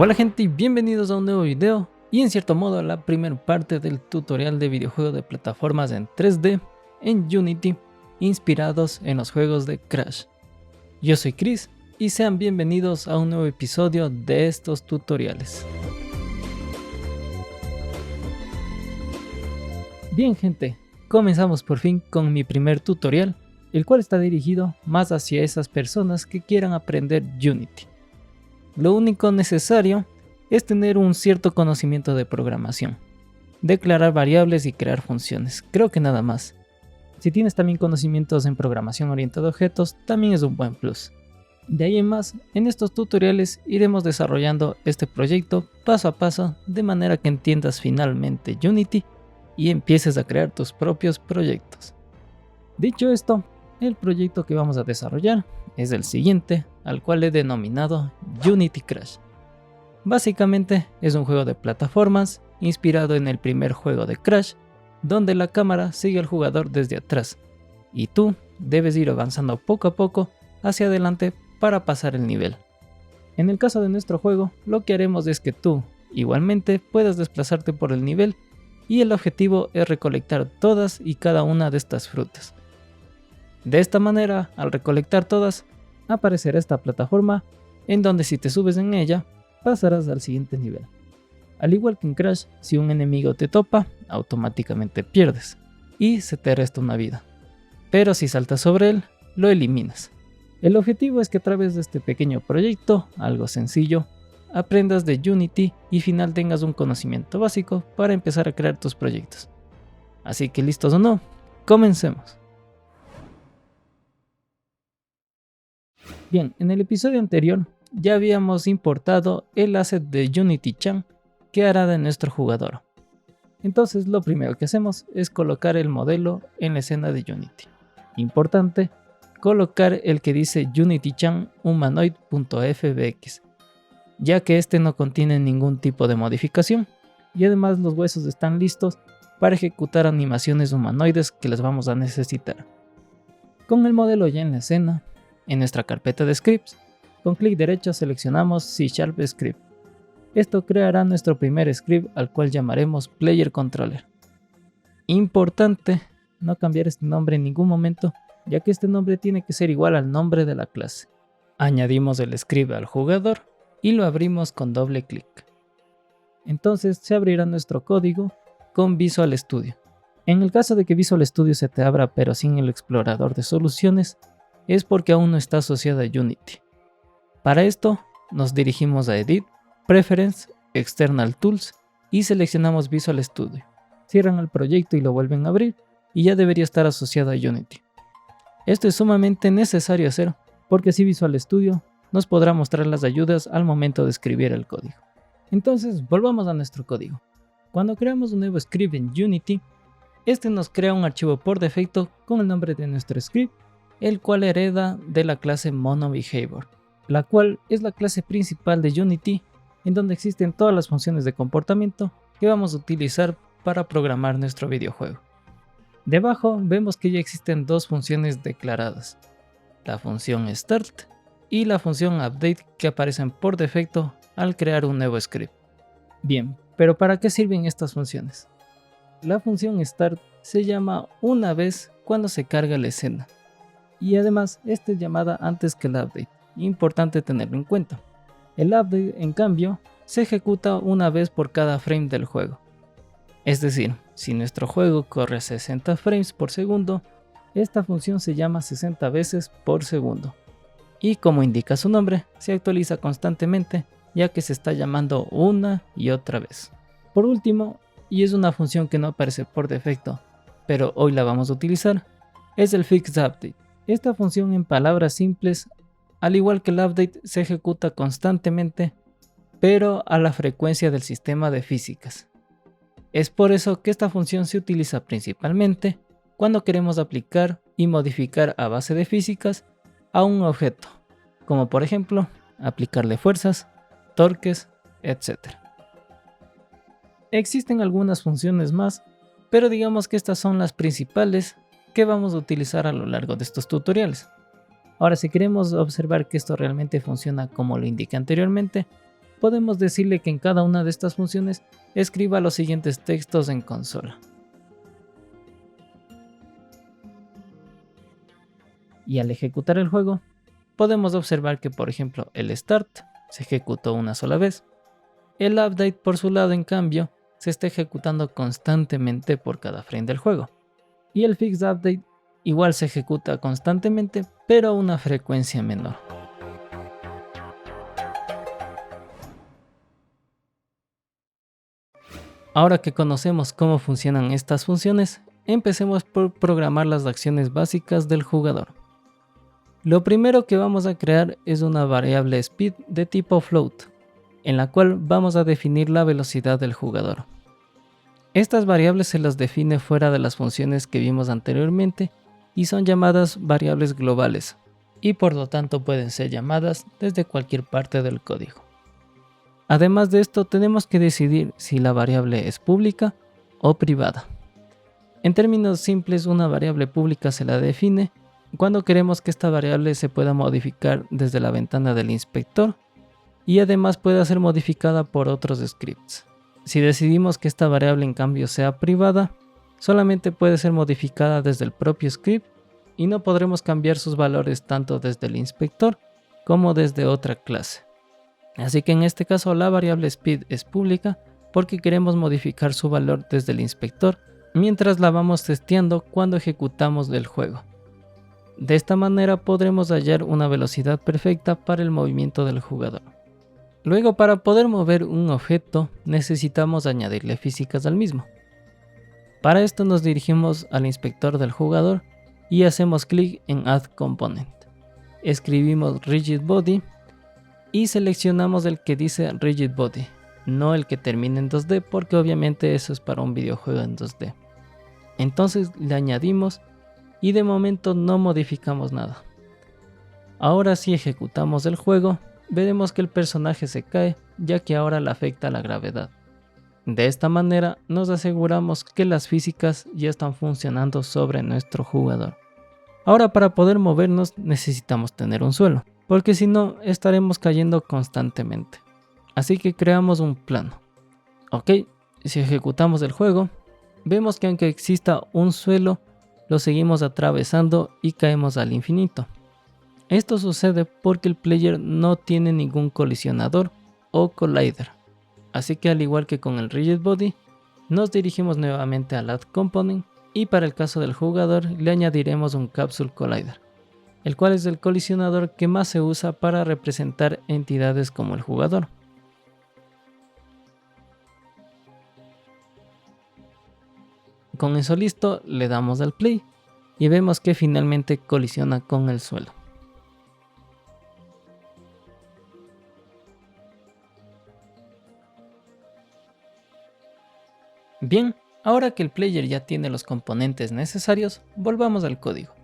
Hola gente y bienvenidos a un nuevo video y en cierto modo a la primera parte del tutorial de videojuego de plataformas en 3D en Unity inspirados en los juegos de Crash. Yo soy Chris y sean bienvenidos a un nuevo episodio de estos tutoriales. Bien gente, comenzamos por fin con mi primer tutorial, el cual está dirigido más hacia esas personas que quieran aprender Unity. Lo único necesario es tener un cierto conocimiento de programación, declarar variables y crear funciones, creo que nada más. Si tienes también conocimientos en programación orientada a objetos, también es un buen plus. De ahí en más, en estos tutoriales iremos desarrollando este proyecto paso a paso de manera que entiendas finalmente Unity y empieces a crear tus propios proyectos. Dicho esto, el proyecto que vamos a desarrollar es el siguiente, al cual he denominado Unity Crash. Básicamente es un juego de plataformas inspirado en el primer juego de Crash, donde la cámara sigue al jugador desde atrás y tú debes ir avanzando poco a poco hacia adelante para pasar el nivel. En el caso de nuestro juego, lo que haremos es que tú igualmente puedas desplazarte por el nivel y el objetivo es recolectar todas y cada una de estas frutas. De esta manera, al recolectar todas, aparecerá esta plataforma en donde si te subes en ella, pasarás al siguiente nivel. Al igual que en Crash, si un enemigo te topa, automáticamente pierdes y se te resta una vida. Pero si saltas sobre él, lo eliminas. El objetivo es que a través de este pequeño proyecto, algo sencillo, aprendas de Unity y final tengas un conocimiento básico para empezar a crear tus proyectos. Así que listos o no, comencemos. Bien, en el episodio anterior ya habíamos importado el asset de UnityChan que hará de nuestro jugador. Entonces lo primero que hacemos es colocar el modelo en la escena de Unity. Importante, colocar el que dice UnityChan humanoid.fbx, ya que este no contiene ningún tipo de modificación y además los huesos están listos para ejecutar animaciones humanoides que las vamos a necesitar. Con el modelo ya en la escena, en nuestra carpeta de scripts, con clic derecho seleccionamos C# Script. Esto creará nuestro primer script al cual llamaremos Player Controller. Importante no cambiar este nombre en ningún momento, ya que este nombre tiene que ser igual al nombre de la clase. Añadimos el script al jugador y lo abrimos con doble clic. Entonces se abrirá nuestro código con Visual Studio. En el caso de que Visual Studio se te abra pero sin el explorador de soluciones, es porque aún no está asociado a Unity. Para esto nos dirigimos a Edit, Preference, External Tools y seleccionamos Visual Studio. Cierran el proyecto y lo vuelven a abrir y ya debería estar asociado a Unity. Esto es sumamente necesario hacer porque así Visual Studio nos podrá mostrar las ayudas al momento de escribir el código. Entonces volvamos a nuestro código. Cuando creamos un nuevo script en Unity, este nos crea un archivo por defecto con el nombre de nuestro script, el cual hereda de la clase MonoBehavior, la cual es la clase principal de Unity, en donde existen todas las funciones de comportamiento que vamos a utilizar para programar nuestro videojuego. Debajo vemos que ya existen dos funciones declaradas, la función start y la función update que aparecen por defecto al crear un nuevo script. Bien, pero ¿para qué sirven estas funciones? La función start se llama una vez cuando se carga la escena. Y además, esta es llamada antes que el update, importante tenerlo en cuenta. El update, en cambio, se ejecuta una vez por cada frame del juego. Es decir, si nuestro juego corre 60 frames por segundo, esta función se llama 60 veces por segundo. Y como indica su nombre, se actualiza constantemente, ya que se está llamando una y otra vez. Por último, y es una función que no aparece por defecto, pero hoy la vamos a utilizar, es el FixUpdate. Esta función en palabras simples, al igual que el update, se ejecuta constantemente, pero a la frecuencia del sistema de físicas. Es por eso que esta función se utiliza principalmente cuando queremos aplicar y modificar a base de físicas a un objeto, como por ejemplo aplicarle fuerzas, torques, etc. Existen algunas funciones más, pero digamos que estas son las principales que vamos a utilizar a lo largo de estos tutoriales. Ahora, si queremos observar que esto realmente funciona como lo indiqué anteriormente, podemos decirle que en cada una de estas funciones escriba los siguientes textos en consola. Y al ejecutar el juego, podemos observar que, por ejemplo, el start se ejecutó una sola vez. El update, por su lado, en cambio, se está ejecutando constantemente por cada frame del juego. Y el fix update igual se ejecuta constantemente, pero a una frecuencia menor. Ahora que conocemos cómo funcionan estas funciones, empecemos por programar las acciones básicas del jugador. Lo primero que vamos a crear es una variable speed de tipo float, en la cual vamos a definir la velocidad del jugador. Estas variables se las define fuera de las funciones que vimos anteriormente y son llamadas variables globales, y por lo tanto pueden ser llamadas desde cualquier parte del código. Además de esto, tenemos que decidir si la variable es pública o privada. En términos simples, una variable pública se la define cuando queremos que esta variable se pueda modificar desde la ventana del inspector y además pueda ser modificada por otros scripts. Si decidimos que esta variable en cambio sea privada, solamente puede ser modificada desde el propio script y no podremos cambiar sus valores tanto desde el inspector como desde otra clase. Así que en este caso la variable speed es pública porque queremos modificar su valor desde el inspector mientras la vamos testeando cuando ejecutamos el juego. De esta manera podremos hallar una velocidad perfecta para el movimiento del jugador. Luego, para poder mover un objeto necesitamos añadirle físicas al mismo. Para esto nos dirigimos al inspector del jugador y hacemos clic en Add Component. Escribimos Rigid Body y seleccionamos el que dice Rigid Body, no el que termina en 2D porque obviamente eso es para un videojuego en 2D. Entonces le añadimos y de momento no modificamos nada. Ahora si ejecutamos el juego, veremos que el personaje se cae ya que ahora le afecta la gravedad. De esta manera nos aseguramos que las físicas ya están funcionando sobre nuestro jugador. Ahora para poder movernos necesitamos tener un suelo, porque si no estaremos cayendo constantemente. Así que creamos un plano. Ok, si ejecutamos el juego, vemos que aunque exista un suelo, lo seguimos atravesando y caemos al infinito. Esto sucede porque el player no tiene ningún colisionador o collider. Así que al igual que con el Rigid Body, nos dirigimos nuevamente al Add Component y para el caso del jugador le añadiremos un Capsule Collider, el cual es el colisionador que más se usa para representar entidades como el jugador. Con eso listo, le damos al play y vemos que finalmente colisiona con el suelo. Bien, ahora que el player ya tiene los componentes necesarios, volvamos al código.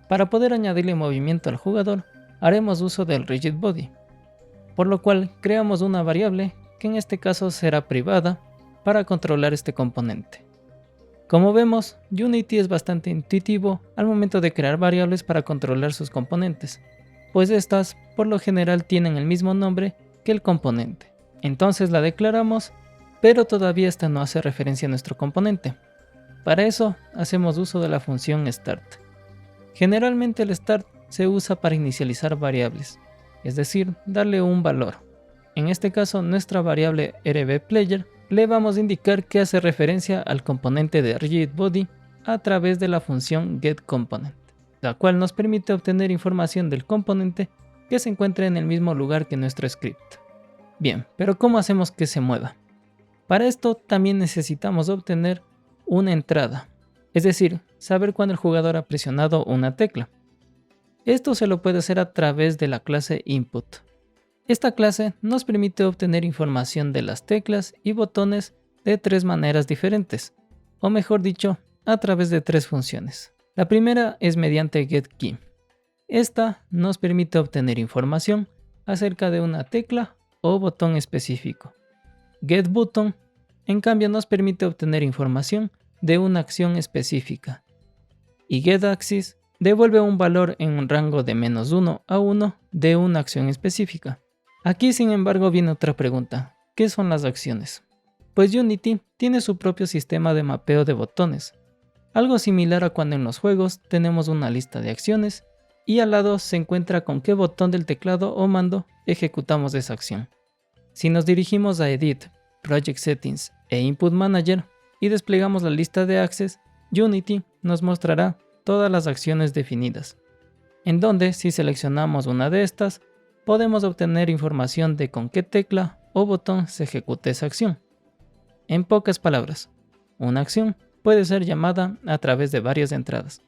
Para poder añadirle movimiento al jugador, haremos uso del Rigid Body, por lo cual creamos una variable que en este caso será privada para controlar este componente. Como vemos, Unity es bastante intuitivo al momento de crear variables para controlar sus componentes, pues estas por lo general tienen el mismo nombre que el componente. Entonces la declaramos, pero todavía esta no hace referencia a nuestro componente. Para eso hacemos uso de la función start. Generalmente el start se usa para inicializar variables, es decir, darle un valor. En este caso nuestra variable RBPlayer le vamos a indicar que hace referencia al componente de Rigid Body a través de la función getComponent, la cual nos permite obtener información del componente que se encuentra en el mismo lugar que nuestro script. Bien, pero ¿cómo hacemos que se mueva? Para esto también necesitamos obtener una entrada, es decir, saber cuándo el jugador ha presionado una tecla. Esto se lo puede hacer a través de la clase Input. Esta clase nos permite obtener información de las teclas y botones de tres maneras diferentes, o mejor dicho, a través de tres funciones. La primera es mediante getKey. Esta nos permite obtener información acerca de una tecla o botón específico. getButton, en cambio, nos permite obtener información de una acción específica. Y getAxis devuelve un valor en un rango de -1 a 1 de una acción específica. Aquí sin embargo viene otra pregunta, ¿qué son las acciones? Pues Unity tiene su propio sistema de mapeo de botones, algo similar a cuando en los juegos tenemos una lista de acciones y al lado se encuentra con qué botón del teclado o mando ejecutamos esa acción. Si nos dirigimos a Edit, Project Settings e Input Manager y desplegamos la lista de access, Unity nos mostrará todas las acciones definidas, en donde si seleccionamos una de estas, podemos obtener información de con qué tecla o botón se ejecuta esa acción. En pocas palabras, una acción puede ser llamada a través de varias entradas.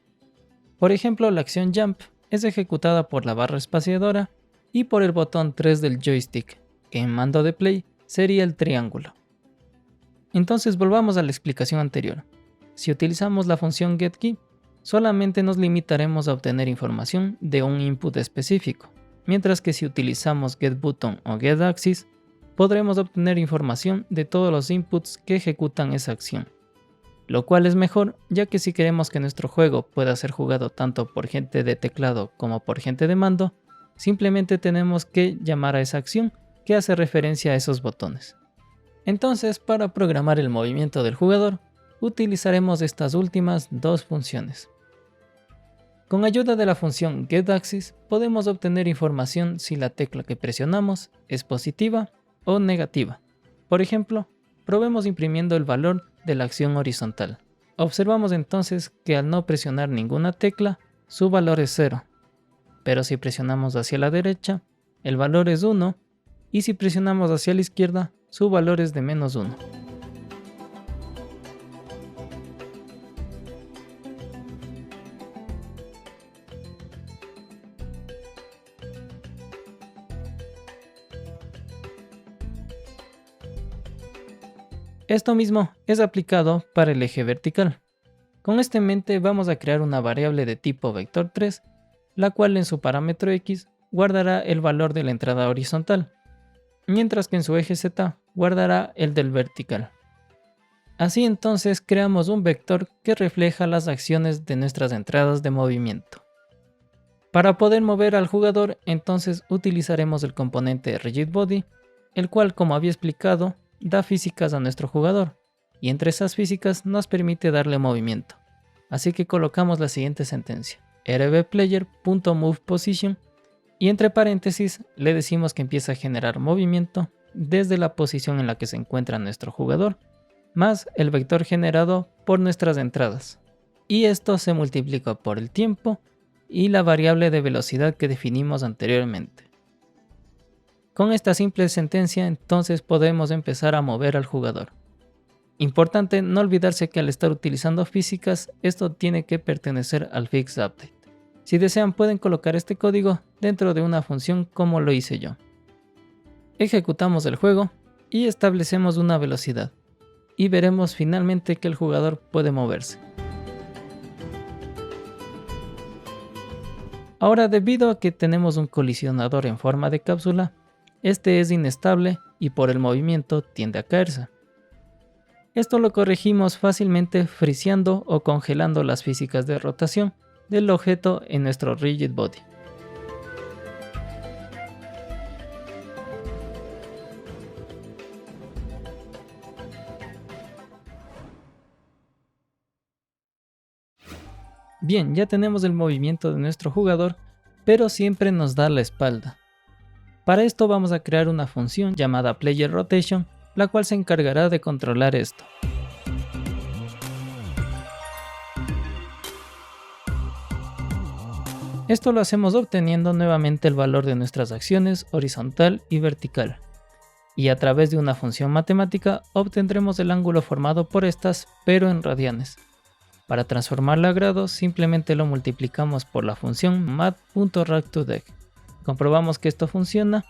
Por ejemplo, la acción Jump es ejecutada por la barra espaciadora y por el botón 3 del joystick, que en mando de play sería el triángulo. Entonces volvamos a la explicación anterior. Si utilizamos la función getKey, solamente nos limitaremos a obtener información de un input específico, mientras que si utilizamos getButton o getAxis, podremos obtener información de todos los inputs que ejecutan esa acción. Lo cual es mejor, ya que si queremos que nuestro juego pueda ser jugado tanto por gente de teclado como por gente de mando, simplemente tenemos que llamar a esa acción que hace referencia a esos botones. Entonces, para programar el movimiento del jugador, utilizaremos estas últimas dos funciones. Con ayuda de la función getAxis podemos obtener información si la tecla que presionamos es positiva o negativa. Por ejemplo, probemos imprimiendo el valor de la acción horizontal. Observamos entonces que al no presionar ninguna tecla, su valor es 0. Pero si presionamos hacia la derecha, el valor es 1, y si presionamos hacia la izquierda, su valor es de -1. Esto mismo es aplicado para el eje vertical. Con esto en mente vamos a crear una variable de tipo vector3, la cual en su parámetro x guardará el valor de la entrada horizontal, mientras que en su eje z guardará el del vertical. Así entonces creamos un vector que refleja las acciones de nuestras entradas de movimiento. Para poder mover al jugador entonces utilizaremos el componente RigidBody, el cual, como había explicado, da físicas a nuestro jugador, y entre esas físicas nos permite darle movimiento. Así que colocamos la siguiente sentencia: rbplayer.movePosition, y entre paréntesis le decimos que empieza a generar movimiento desde la posición en la que se encuentra nuestro jugador, más el vector generado por nuestras entradas. Y esto se multiplica por el tiempo y la variable de velocidad que definimos anteriormente. Con esta simple sentencia entonces podemos empezar a mover al jugador. Importante no olvidarse que al estar utilizando físicas, esto tiene que pertenecer al Fixed Update. Si desean pueden colocar este código dentro de una función como lo hice yo. Ejecutamos el juego y establecemos una velocidad. Y veremos finalmente que el jugador puede moverse. Ahora, debido a que tenemos un colisionador en forma de cápsula, este es inestable y por el movimiento tiende a caerse. Esto lo corregimos fácilmente friseando o congelando las físicas de rotación del objeto en nuestro Rigid Body. Bien, ya tenemos el movimiento de nuestro jugador, pero siempre nos da la espalda. Para esto vamos a crear una función llamada PlayerRotation, la cual se encargará de controlar esto. Esto lo hacemos obteniendo nuevamente el valor de nuestras acciones horizontal y vertical. Y a través de una función matemática obtendremos el ángulo formado por estas, pero en radianes. Para transformarlo a grados simplemente lo multiplicamos por la función math.rag2deg. Comprobamos que esto funciona.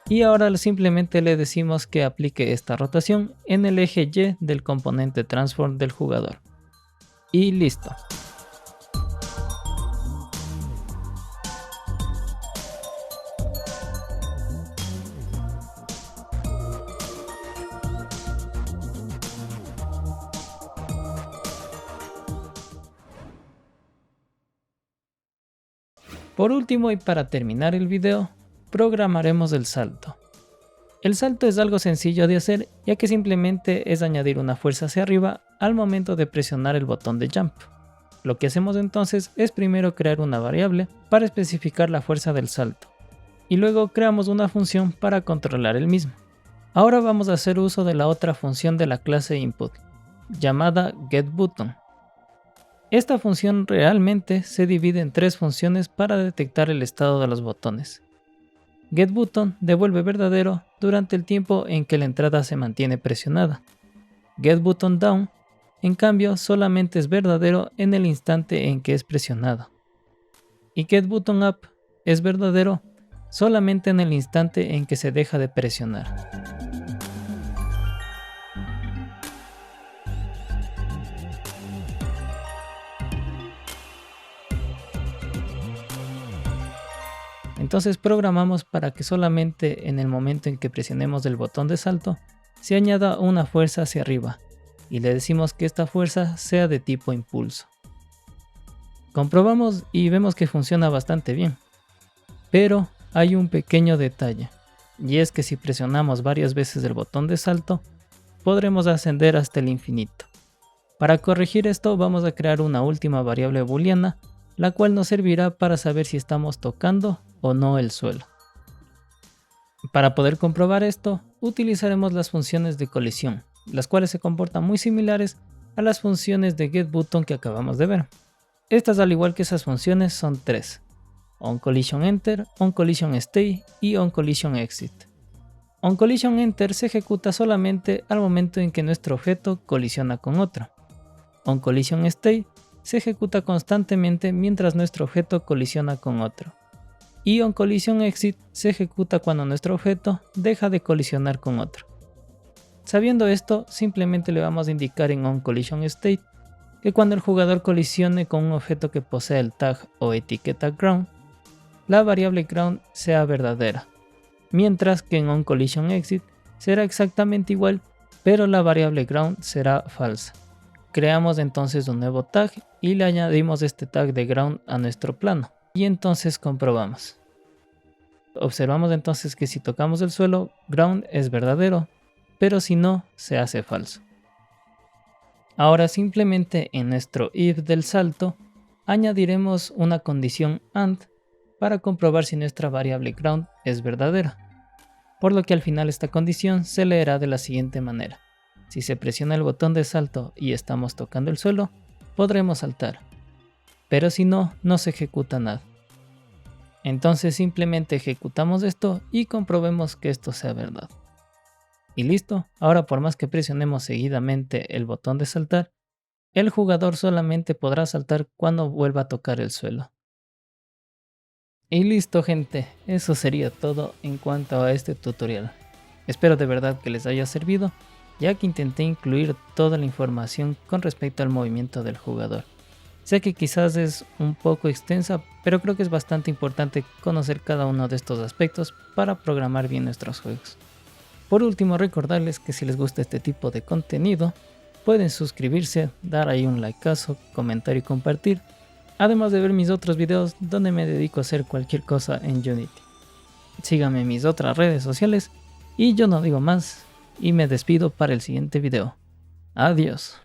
Y ahora simplemente le decimos que aplique esta rotación en el eje Y del componente transform del jugador. Y listo. Por último y para terminar el video, programaremos el salto. El salto es algo sencillo de hacer, ya que simplemente es añadir una fuerza hacia arriba al momento de presionar el botón de jump. Lo que hacemos entonces es primero crear una variable para especificar la fuerza del salto, y luego creamos una función para controlar el mismo. Ahora vamos a hacer uso de la otra función de la clase input, llamada getButton. Esta función realmente se divide en tres funciones para detectar el estado de los botones. getButton devuelve verdadero durante el tiempo en que la entrada se mantiene presionada. getButtonDown, en cambio, solamente es verdadero en el instante en que es presionado. Y getButtonUp es verdadero solamente en el instante en que se deja de presionar. Entonces programamos para que solamente en el momento en que presionemos el botón de salto se añada una fuerza hacia arriba, y le decimos que esta fuerza sea de tipo impulso. Comprobamos y vemos que funciona bastante bien, pero hay un pequeño detalle, y es que si presionamos varias veces el botón de salto, podremos ascender hasta el infinito. Para corregir esto vamos a crear una última variable booleana, la cual nos servirá para saber si estamos tocando o no el suelo. Para poder comprobar esto, utilizaremos las funciones de colisión, las cuales se comportan muy similares a las funciones de getButton que acabamos de ver. Estas, al igual que esas funciones, son tres: onCollisionEnter, onCollisionStay y onCollisionExit. onCollisionEnter se ejecuta solamente al momento en que nuestro objeto colisiona con otro. onCollisionStay se ejecuta constantemente mientras nuestro objeto colisiona con otro. Y onCollisionExit se ejecuta cuando nuestro objeto deja de colisionar con otro. Sabiendo esto, simplemente le vamos a indicar en onCollisionState que cuando el jugador colisione con un objeto que posee el tag o etiqueta ground, la variable ground sea verdadera, mientras que en onCollisionExit será exactamente igual, pero la variable ground será falsa. Creamos entonces un nuevo tag y le añadimos este tag de ground a nuestro plano, y entonces comprobamos. Observamos entonces que si tocamos el suelo, ground es verdadero, pero si no, se hace falso. Ahora simplemente en nuestro if del salto añadiremos una condición AND para comprobar si nuestra variable ground es verdadera, por lo que al final esta condición se leerá de la siguiente manera: si se presiona el botón de salto y estamos tocando el suelo, podremos saltar, pero si no, no se ejecuta nada. Entonces simplemente ejecutamos esto y comprobemos que esto sea verdad. Y listo, ahora por más que presionemos seguidamente el botón de saltar, el jugador solamente podrá saltar cuando vuelva a tocar el suelo. Y listo gente, eso sería todo en cuanto a este tutorial. Espero de verdad que les haya servido, ya que intenté incluir toda la información con respecto al movimiento del jugador. Sé que quizás es un poco extensa, pero creo que es bastante importante conocer cada uno de estos aspectos para programar bien nuestros juegos. Por último, recordarles que si les gusta este tipo de contenido, pueden suscribirse, dar ahí un likeazo, comentar y compartir, además de ver mis otros videos donde me dedico a hacer cualquier cosa en Unity. Síganme en mis otras redes sociales y yo no digo más y me despido para el siguiente video. Adiós.